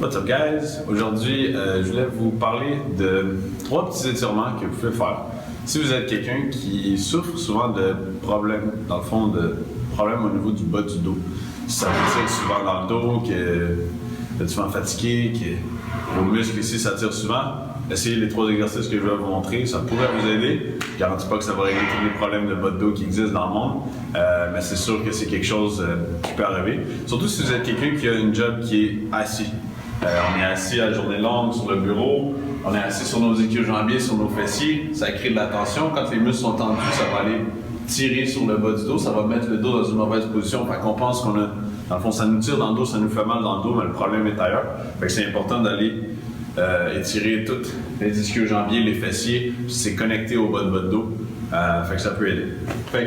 What's up guys? Aujourd'hui, je voulais vous parler de 3 petits étirements que vous pouvez faire. Si vous êtes quelqu'un qui souffre souvent de problèmes, dans le fond, de problèmes au niveau du bas du dos, si ça vous tire souvent dans le dos, que vous êtes souvent fatigué, que vos muscles ici ça tire souvent, essayez les 3 exercices que je vais vous montrer, ça pourrait vous aider. Je ne garantis pas que ça va régler tous les problèmes de bas de dos qui existent dans le monde, mais c'est sûr que c'est quelque chose qui peut arriver. Surtout si vous êtes quelqu'un qui a une job qui est assis. On est assis à la journée longue sur le bureau, on est assis sur nos ischio-jambiers, sur nos fessiers, ça crée de la tension. Quand les muscles sont tendus, ça va aller tirer sur le bas du dos, ça va mettre le dos dans une mauvaise position. Fait qu'on pense qu'on a, dans le fond, ça nous tire dans le dos, ça nous fait mal dans le dos, mais le problème est ailleurs. Fait que c'est important d'aller étirer tous les ischio-jambiers, les fessiers, puis c'est connecté au bas de votre dos. Fait que ça peut aider. Fait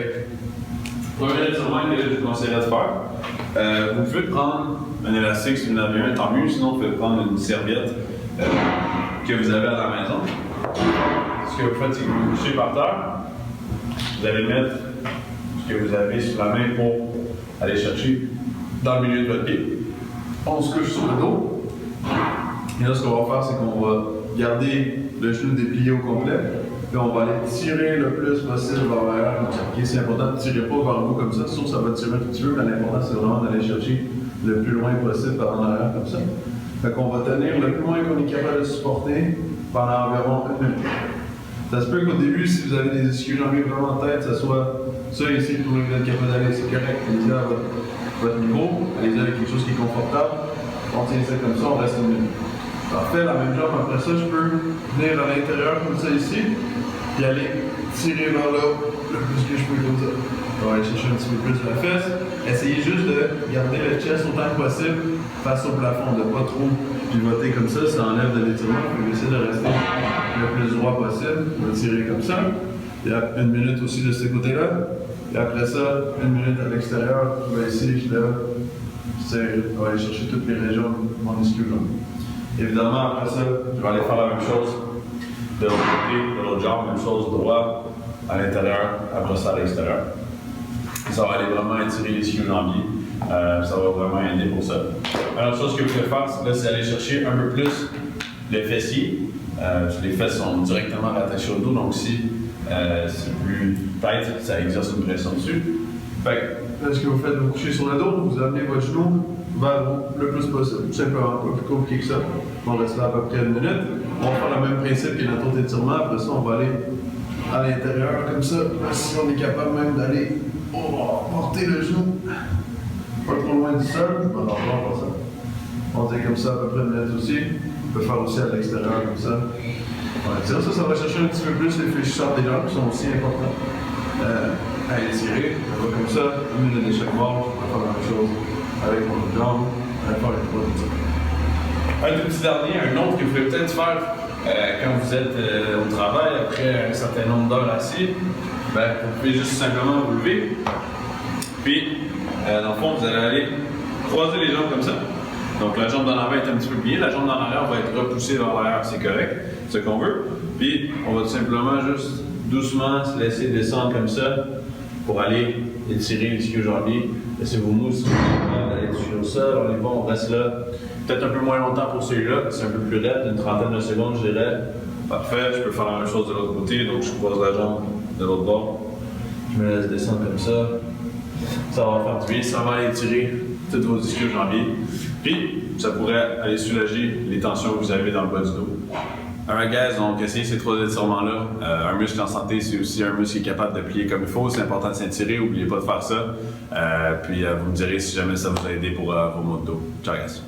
que, premier étirement que je vous conseillerais de faire, vous pouvez prendre un élastique si vous en avez un, tant mieux, sinon vous pouvez prendre une serviette que vous avez à la maison. Ce que vous faites, c'est que vous vous couchez par terre, vous allez mettre ce que vous avez sur la main pour aller chercher dans le milieu de votre pied. On se couche sur le dos. Et là, ce qu'on va faire, c'est qu'on va garder le genou déplié au complet. Puis on va aller tirer le plus possible vers l'arrière. Okay, c'est important de ne tirer pas vers vous comme ça, sauf que ça va tirer un petit peu, mais l'important c'est vraiment d'aller chercher le plus loin possible par en arrière comme ça. Fait qu'on va tenir le plus loin qu'on est capable de supporter pendant environ 1 minute. Ça se peut qu'au début, si vous avez des ischio-jambiers vraiment en tête, ça soit ça ici pour que vous êtes capable d'aller, c'est correct, allez-y à votre niveau, allez-y avec quelque chose qui est confortable. On tient ça comme ça, on reste 1 minute. Parfait, la même jambe, après ça, je peux venir à l'intérieur comme ça ici, puis aller tirer vers là le plus que je peux comme ça. On va aller chercher un petit peu plus la fesse. Essayez juste de garder le chest autant que possible face au plafond, de ne pas trop pivoter comme ça enlève de l'étirement. Vous pouvez essayer de rester le plus droit possible, de tirer comme ça. Il y a 1 minute aussi de ce côté-là. Et après ça, 1 minute à l'extérieur. Ici, je lève, je tire. On va aller chercher toutes les régions de mon ischio-jambe. Évidemment, après ça, je vais aller faire la même chose de l'autre côté, de l'autre jambe, même chose droit à l'intérieur, après ça à l'extérieur. Ça va aller vraiment étirer les ischio-jambiers. Ça va vraiment aider pour ça. Alors, chose que vous pouvez faire, c'est aller chercher un peu plus le fessier. Les fesses sont directement rattachées au dos, donc si c'est plus tight, ça exerce une pression dessus. Fait que, ce que vous faites, vous couchez sur le dos, vous amenez votre genou vers vous le plus possible. Tout simplement, pas plus compliqué que ça. On reste là à peu près 1 minute. On va faire le même principe que notre autre étirement. Après ça, on va aller à l'intérieur comme ça. Si on est capable même d'aller porter le genou pas trop loin du sol. On va faire ça. On tient comme ça à peu près 1 minute aussi. On peut faire aussi à l'extérieur comme ça. On tire ça, ça va chercher un petit peu plus les fléchisseurs des jambes qui sont aussi importants. À étirer. On va comme ça, 1 minute de chaque bord. On va faire la même chose avec mon autre jambe. On va faire les 3 de ça. Un tout petit dernier, un autre que vous pouvez peut-être faire quand vous êtes au travail après un certain nombre d'heures assis, vous pouvez juste simplement vous lever. Puis, dans le fond, vous allez aller croiser les jambes comme ça. Donc, la jambe d'en avant est un petit peu pliée, la jambe d'en arrière va être repoussée vers l'arrière, c'est correct, c'est ce qu'on veut. Puis, on va tout simplement juste doucement se laisser descendre comme ça pour aller étirer les ischio-jambiers. Laissez vos mousses d'aller sur le sol, on est bon, on reste là. Peut-être un peu moins longtemps pour celui-là, c'est un peu plus raide, une trentaine de secondes, je dirais. Parfait, je peux faire la même chose de l'autre côté, donc je croise la jambe de l'autre bord. Je me laisse descendre comme ça. Ça va faire du bien, ça va aller étirer tous vos ischio-jambiers. Puis, ça pourrait aller soulager les tensions que vous avez dans le bas du dos. Alright guys, donc essayez ces 3 étirements-là. Un muscle en santé, c'est aussi un muscle qui est capable de plier comme il faut. C'est important de s'étirer, n'oubliez pas de faire ça. Puis vous me direz si jamais ça vous a aidé pour vos maux de dos. Ciao guys!